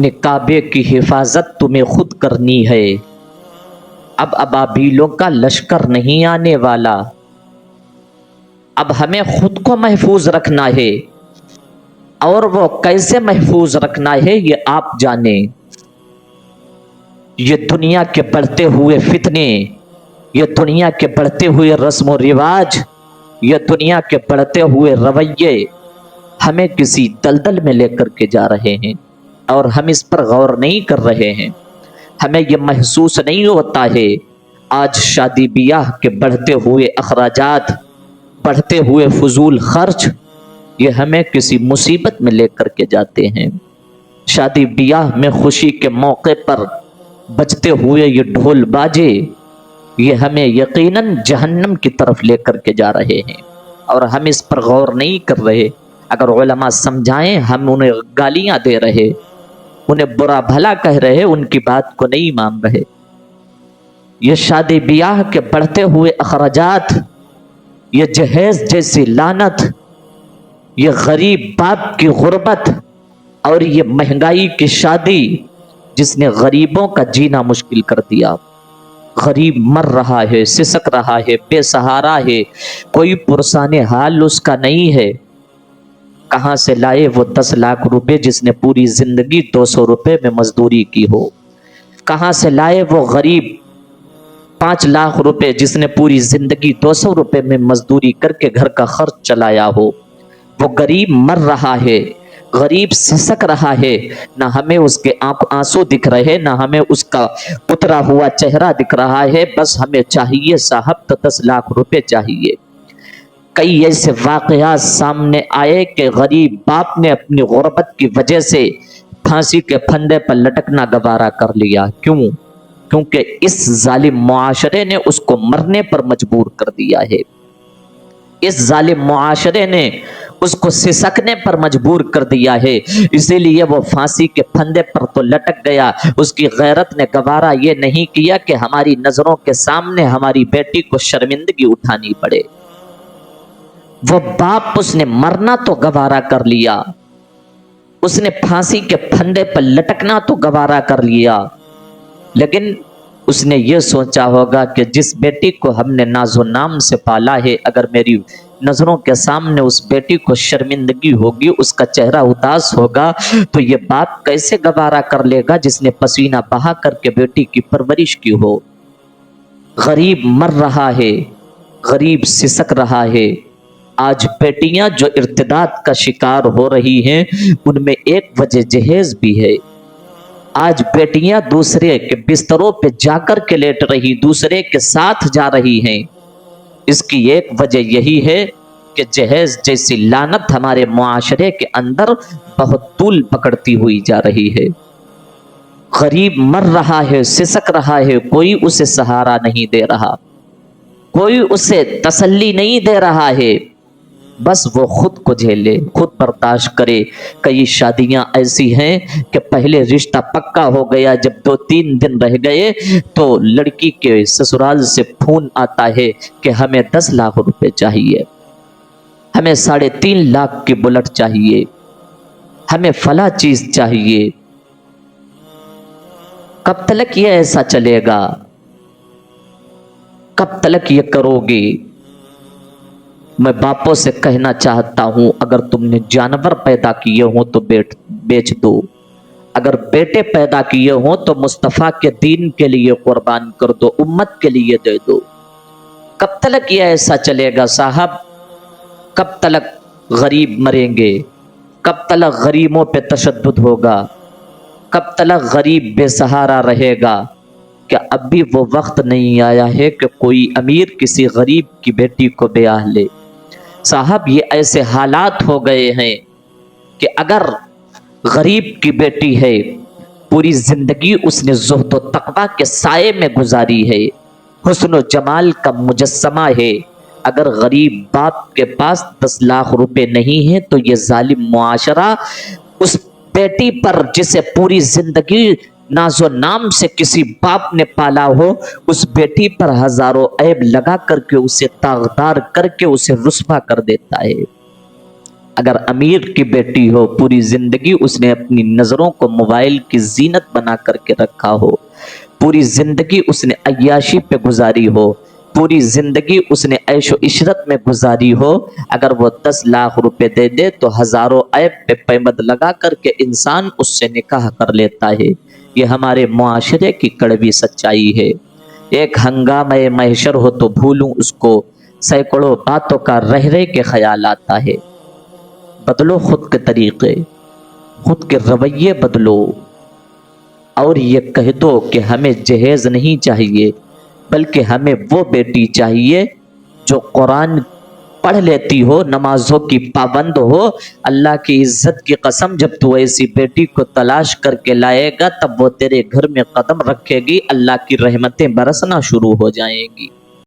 अपने काबे की हिफाजत तुम्हें खुद करनी है। अब अबाबीलों का लश्कर नहीं आने वाला। अब हमें खुद को महफूज रखना है, और वो कैसे महफूज रखना है ये आप जाने। ये दुनिया के बढ़ते हुए फितने, ये दुनिया के बढ़ते हुए रस्म रिवाज, ये दुनिया के बढ़ते हुए रवैये हमें किसी दलदल में लेकर के जा रहे हैं, और हम इस पर गौर नहीं कर रहे हैं। हमें यह महसूस नहीं होता है आज शादी ब्याह के बढ़ते हुए अखराजात, बढ़ते हुए फजूल खर्च, ये हमें किसी मुसीबत में लेकर के जाते हैं। शादी ब्याह में खुशी के मौके पर बजते हुए ये ढोल बाजे, ये हमें यकीनन जहन्नम की तरफ लेकर के जा रहे हैं, और हम इस पर गौर नहीं कर रहे। अगर उलमा समझाएं, हम उन्हें गालियां दे रहे, उन्हें बुरा भला कह रहे, उनकी बात को नहीं मान रहे। ये शादी ब्याह के बढ़ते हुए अखराजात, ये जहेज जैसी लानत, ये गरीब बाप की गुर्बत, और ये महंगाई की शादी जिसने गरीबों का जीना मुश्किल कर दिया। गरीब मर रहा है, सिसक रहा है, बेसहारा है, कोई पुरसाने हाल उसका नहीं है। कहां से लाए वो 10 लाख रुपए जिसने पूरी जिंदगी 200 रुपए में मजदूरी की हो? कहां से लाए वो गरीब 5 लाख रुपए जिसने पूरी जिंदगी 200 रुपए में मजदूरी करके घर का खर्च चलाया हो? वो गरीब मर रहा है, गरीब सिसक रहा है, ना हमें उसके आंसू दिख रहे, ना हमें उसका उतरा हुआ चेहरा दिख रहा है। बस हमें चाहिए साहब तो 10 लाख रुपए चाहिए। कई ऐसे वाकयात सामने आए कि गरीब बाप ने अपनी गुर्बत की वजह से फांसी के फंदे पर लटकना गवारा कर लिया। क्यों? क्योंकि इस जालिम मुआशरे ने उसको मरने पर मजबूर कर दिया है। इस जालिम मुआशरे ने उसको सिसकने पर मजबूर कर दिया है, इसीलिए वो फांसी के फंदे पर तो लटक गया। उसकी गैरत ने गवारा ये नहीं किया कि हमारी नजरों के सामने हमारी बेटी को शर्मिंदगी उठानी पड़े। वो बाप उसने मरना तो गवारा कर लिया, उसने फांसी के फंदे पर लटकना तो गवारा कर लिया, लेकिन उसने ये सोचा होगा कि जिस बेटी को हमने नाजो नाम से पाला है, अगर मेरी नजरों के सामने उस बेटी को शर्मिंदगी होगी, उसका चेहरा उदास होगा, तो ये बाप कैसे गवारा कर लेगा जिसने पसीना बहा करके बेटी की परवरिश की हो। गरीब मर रहा है, गरीब सिसक रहा है। आज बेटियां जो इर्तिदाद का शिकार हो रही हैं, उनमें एक वजह जहेज भी है। आज बेटियां दूसरे के बिस्तरों पे जाकर के लेट रही, दूसरे के साथ जा रही हैं। इसकी एक वजह यही है कि जहेज जैसी लानत हमारे मुआशरे के अंदर बहुत तूल पकड़ती हुई जा रही है। गरीब मर रहा है, सिसक रहा है, कोई उसे सहारा नहीं दे रहा, कोई उसे तसल्ली नहीं दे रहा है। बस वो खुद को झेले, खुद बर्दाश्त करे। कई शादियां ऐसी हैं कि पहले रिश्ता पक्का हो गया, जब 2-3 दिन रह गए तो लड़की के ससुराल से फोन आता है कि हमें 10 लाख रुपए चाहिए, हमें 3.5 लाख की बुलेट चाहिए, हमें फला चीज चाहिए। कब तक ये ऐसा चलेगा? कब तक ये करोगे? मैं बापों से कहना चाहता हूं, अगर तुमने जानवर पैदा किए हो तो बेच दो, अगर बेटे पैदा किए हो तो मुस्तफा के दीन के लिए कुर्बान कर दो, उम्मत के लिए दे दो। कब तक ये ऐसा चलेगा साहब? कब तक गरीब मरेंगे? कब तक गरीबों पे तशद्दुद होगा? कब तक गरीब बेसहारा रहेगा? क्या अब भी वो वक्त नहीं आया है कि कोई अमीर किसी गरीब की बेटी को ब्याह ले? साहब, ये ऐसे हालात हो गए हैं कि अगर गरीब की बेटी है, पूरी जिंदगी उसने ज़ुहद व तक़वा के साये में गुजारी है, हुस्न व जमाल का मुजस्समा है, अगर गरीब बाप के पास 10 लाख रुपए नहीं है तो ये जालिम मुआशरा उस बेटी पर, जिसे पूरी जिंदगी नाजो नाम से किसी बाप ने पाला हो, उस बेटी पर हजारों ऐब लगा करके, उसे ताकदार करके उसे रुस्वा कर देता है। اگر امیر کی بیٹی ہو، پوری زندگی اس نے اپنی نظروں کو موبائل کی زینت بنا کر کے رکھا ہو، پوری زندگی اس نے عیاشی پہ گزاری ہو، پوری زندگی اس نے عیش و عشرت میں گزاری ہو، اگر وہ 10 لاکھ روپے دے دے تو ہزاروں عیب پہ پیمد لگا کر کے انسان اس سے نکاح کر لیتا ہے۔ یہ ہمارے معاشرے کی کڑوی سچائی ہے۔ ایک ہنگامہ محشر ہو تو بھولوں اس کو، سینکڑوں باتوں کا رہ رہ کے خیال آتا ہے۔ بدلو خود کے طریقے، خود کے رویے بدلو، اور یہ کہہ دو کہ ہمیں جہیز نہیں چاہیے، بلکہ ہمیں وہ بیٹی چاہیے جو قرآن پڑھ لیتی ہو، نمازوں کی پابند ہو۔ اللہ کی عزت کی قسم، جب تو ایسی بیٹی کو تلاش کر کے لائے گا تب وہ تیرے گھر میں قدم رکھے گی، اللہ کی رحمتیں برسنا شروع ہو جائیں گی۔